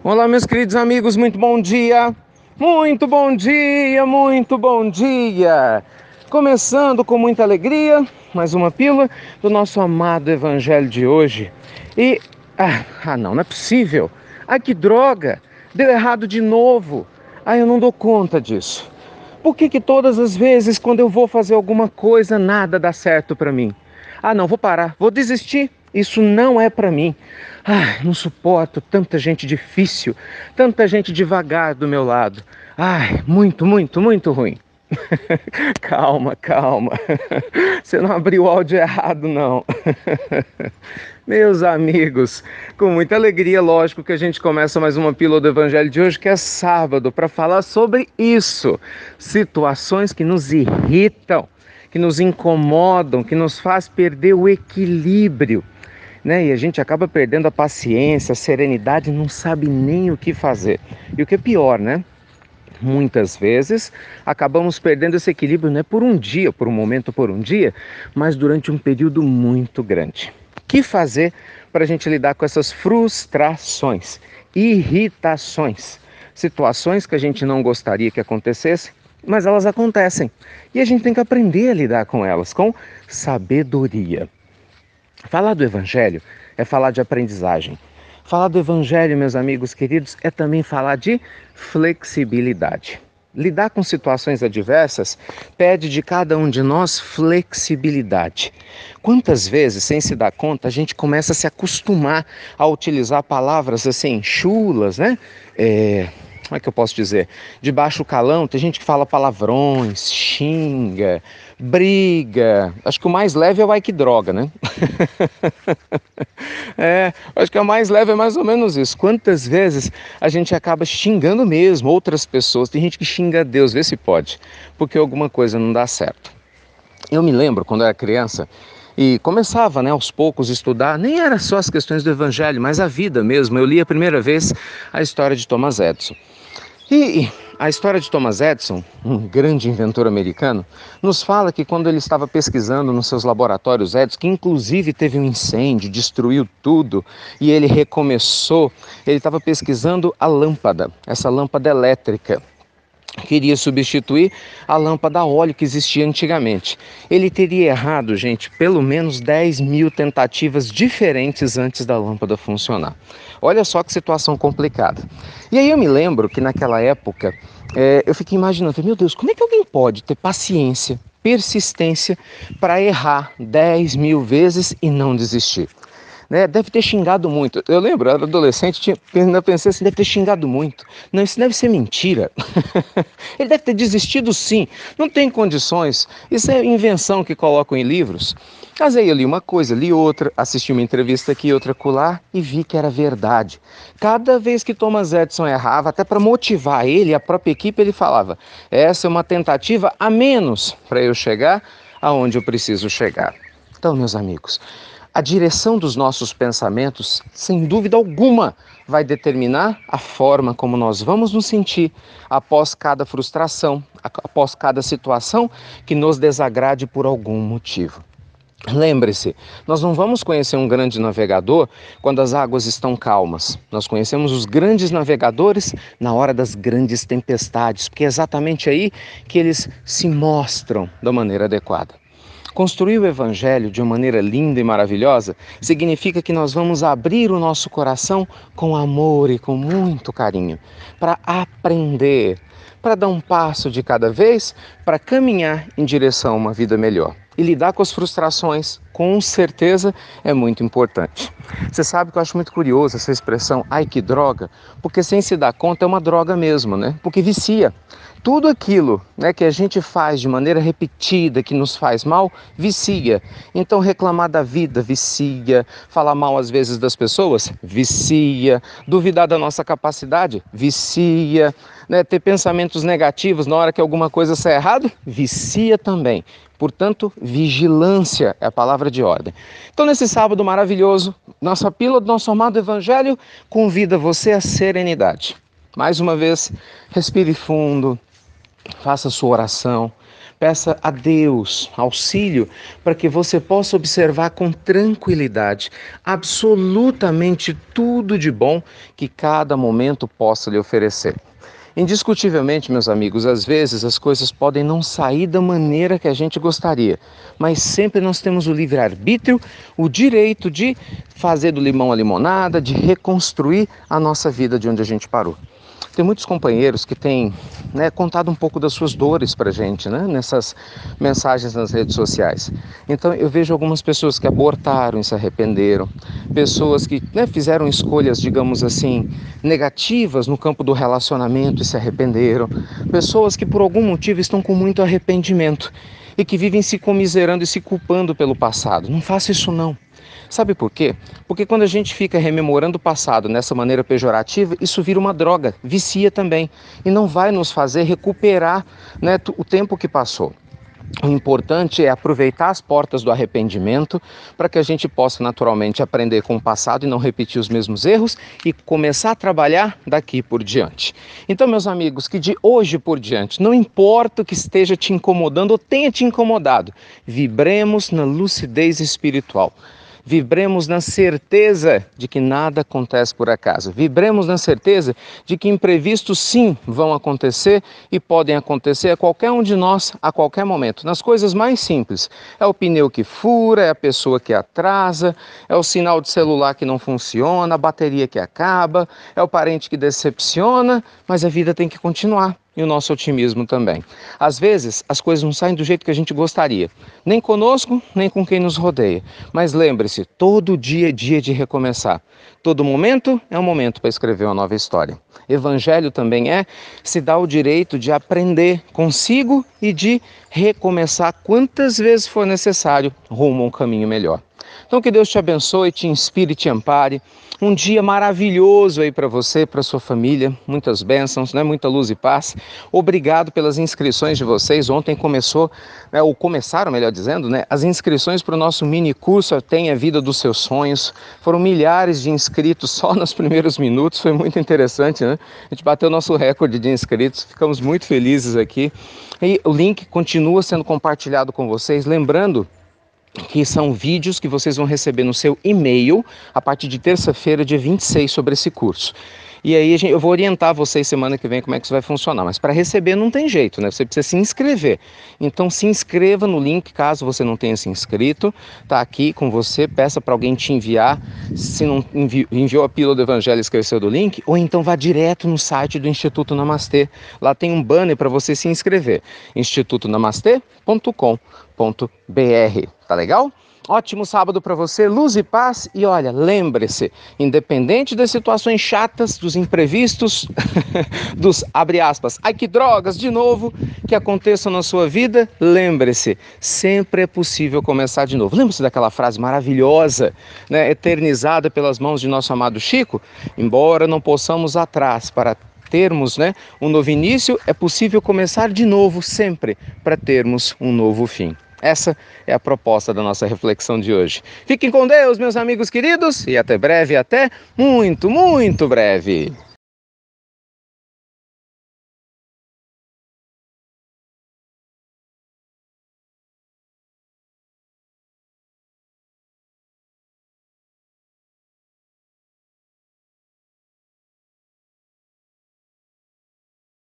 Olá, meus queridos amigos, muito bom dia! Muito bom dia, muito bom dia! Começando com muita alegria, mais uma pílula do nosso amado evangelho de hoje. E, não é possível! Ai, que droga! Deu errado de novo! Eu não dou conta disso. Por que todas as vezes quando eu vou fazer alguma coisa, nada dá certo para mim? Não, vou parar, vou desistir. Isso não é para mim. Não suporto tanta gente difícil, tanta gente devagar do meu lado. Muito, muito, muito ruim. Calma, calma. Você não abriu o áudio errado, não. Meus amigos, com muita alegria, lógico que a gente começa mais uma pílula do Evangelho de hoje, que é sábado, para falar sobre isso. Situações que nos irritam, que nos incomodam, que nos faz perder o equilíbrio, né? E a gente acaba perdendo a paciência, a serenidade, não sabe nem o que fazer. E o que é pior, né? Muitas vezes acabamos perdendo esse equilíbrio não é por um dia, por um momento, por um dia, mas durante um período muito grande. O que fazer para a gente lidar com essas frustrações, irritações, situações que a gente não gostaria que acontecessem, mas elas acontecem. E a gente tem que aprender a lidar com elas, com sabedoria. Falar do Evangelho é falar de aprendizagem. Falar do Evangelho, meus amigos queridos, é também falar de flexibilidade. Lidar com situações adversas pede de cada um de nós flexibilidade. Quantas vezes, sem se dar conta, a gente começa a se acostumar a utilizar palavras assim, chulas, né? Como é que eu posso dizer? De baixo calão, tem gente que fala palavrões, xinga, briga. Acho que o mais leve é o ai que droga, né? Acho que o mais leve é mais ou menos isso. Quantas vezes a gente acaba xingando mesmo outras pessoas? Tem gente que xinga Deus, vê se pode, porque alguma coisa não dá certo. Eu me lembro quando eu era criança e começava, né, aos poucos a estudar, nem era só as questões do Evangelho, mas a vida mesmo. Eu li a primeira vez a história de Thomas Edison. E a história de Thomas Edison, um grande inventor americano, nos fala que quando ele estava pesquisando nos seus laboratórios Edison, que inclusive teve um incêndio, destruiu tudo, e ele recomeçou, ele estava pesquisando a lâmpada, essa lâmpada elétrica. Queria substituir a lâmpada a óleo que existia antigamente. Ele teria errado, gente, pelo menos 10.000 tentativas diferentes antes da lâmpada funcionar. Olha só que situação complicada. E aí eu me lembro que naquela época eu fiquei imaginando, meu Deus, como é que alguém pode ter paciência, persistência para errar 10.000 vezes e não desistir? Né? Deve ter xingado muito. Eu lembro, eu era adolescente, ainda pensei assim, deve ter xingado muito. Não, isso deve ser mentira. Ele deve ter desistido sim, não tem condições. Isso é invenção que colocam em livros. Mas aí eu li uma coisa, li outra, assisti uma entrevista aqui, outra acolá e vi que era verdade. Cada vez que Thomas Edison errava, até para motivar ele, a própria equipe, ele falava, essa é uma tentativa a menos para eu chegar aonde eu preciso chegar. Então, meus amigos, a direção dos nossos pensamentos, sem dúvida alguma, vai determinar a forma como nós vamos nos sentir após cada frustração, após cada situação que nos desagrade por algum motivo. Lembre-se, nós não vamos conhecer um grande navegador quando as águas estão calmas. Nós conhecemos os grandes navegadores na hora das grandes tempestades, porque é exatamente aí que eles se mostram da maneira adequada. Construir o Evangelho de uma maneira linda e maravilhosa significa que nós vamos abrir o nosso coração com amor e com muito carinho para aprender, para dar um passo de cada vez, para caminhar em direção a uma vida melhor. E lidar com as frustrações, com certeza, é muito importante. Você sabe que eu acho muito curioso essa expressão, ai que droga, porque sem se dar conta é uma droga mesmo, né? Porque vicia. Tudo aquilo, né, que a gente faz de maneira repetida, que nos faz mal, vicia. Então reclamar da vida vicia, falar mal às vezes das pessoas, vicia, duvidar da nossa capacidade, vicia, né, ter pensamentos negativos na hora que alguma coisa sai errado, vicia também. Portanto, vigilância é a palavra de ordem. Então, nesse sábado maravilhoso, nossa pílula do nosso amado Evangelho convida você à serenidade. Mais uma vez, respire fundo, faça sua oração, Peça a Deus auxílio para que você possa observar com tranquilidade absolutamente tudo de bom que cada momento possa lhe oferecer. Indiscutivelmente, meus amigos, às vezes as coisas podem não sair da maneira que a gente gostaria, mas sempre nós temos o livre-arbítrio, o direito de fazer do limão a limonada, de reconstruir a nossa vida de onde a gente parou. Tem muitos companheiros que têm contado um pouco das suas dores para a gente, nessas mensagens nas redes sociais. Então eu vejo algumas pessoas que abortaram e se arrependeram, pessoas que fizeram escolhas, digamos assim, negativas no campo do relacionamento e se arrependeram, pessoas que por algum motivo estão com muito arrependimento e que vivem se comiserando e se culpando pelo passado. Não faça isso não. Sabe por quê? Porque quando a gente fica rememorando o passado nessa maneira pejorativa, isso vira uma droga, vicia também, e não vai nos fazer recuperar o tempo que passou. O importante é aproveitar as portas do arrependimento para que a gente possa naturalmente aprender com o passado e não repetir os mesmos erros e começar a trabalhar daqui por diante. Então, meus amigos, que de hoje por diante, não importa o que esteja te incomodando ou tenha te incomodado, vibremos na lucidez espiritual. Vibremos na certeza de que nada acontece por acaso. Vibremos na certeza de que imprevistos sim vão acontecer e podem acontecer a qualquer um de nós a qualquer momento. Nas coisas mais simples. É o pneu que fura, é a pessoa que atrasa, é o sinal de celular que não funciona, a bateria que acaba, é o parente que decepciona, mas a vida tem que continuar. E o nosso otimismo também. Às vezes, as coisas não saem do jeito que a gente gostaria, nem conosco, nem com quem nos rodeia. Mas lembre-se, todo dia é dia de recomeçar. Todo momento é um momento para escrever uma nova história. Evangelho também é se dar o direito de aprender consigo e de recomeçar quantas vezes for necessário rumo a um caminho melhor. Então que Deus te abençoe, te inspire, te ampare. Um dia maravilhoso aí para você, para sua família. Muitas bênçãos, muita luz e paz. Obrigado pelas inscrições de vocês. Ontem começaram, melhor dizendo, as inscrições para o nosso mini curso Tenha a Vida dos Seus Sonhos. Foram milhares de inscritos só nos primeiros minutos. Foi muito interessante, A gente bateu nosso recorde de inscritos. Ficamos muito felizes aqui. E o link continua sendo compartilhado com vocês. Lembrando que são vídeos que vocês vão receber no seu e-mail a partir de terça-feira, dia 26, sobre esse curso. E aí eu vou orientar vocês semana que vem como é que isso vai funcionar. Mas para receber não tem jeito, Você precisa se inscrever. Então se inscreva no link, caso você não tenha se inscrito. Está aqui com você, peça para alguém te enviar. Se não enviou a pílula do Evangelho e esqueceu do link, ou então vá direto no site do Instituto Namastê. Lá tem um banner para você se inscrever. institutonamastê.com.br. Tá legal? Ótimo sábado para você, luz e paz. E olha, lembre-se, independente das situações chatas, dos imprevistos, dos, abre aspas, ai que drogas, de novo, que aconteçam na sua vida, lembre-se, sempre é possível começar de novo. Lembre-se daquela frase maravilhosa, eternizada pelas mãos de nosso amado Chico? Embora não possamos atrás para termos um novo início, é possível começar de novo sempre para termos um novo fim. Essa é a proposta da nossa reflexão de hoje. Fiquem com Deus, meus amigos queridos, e até breve, até muito, muito breve.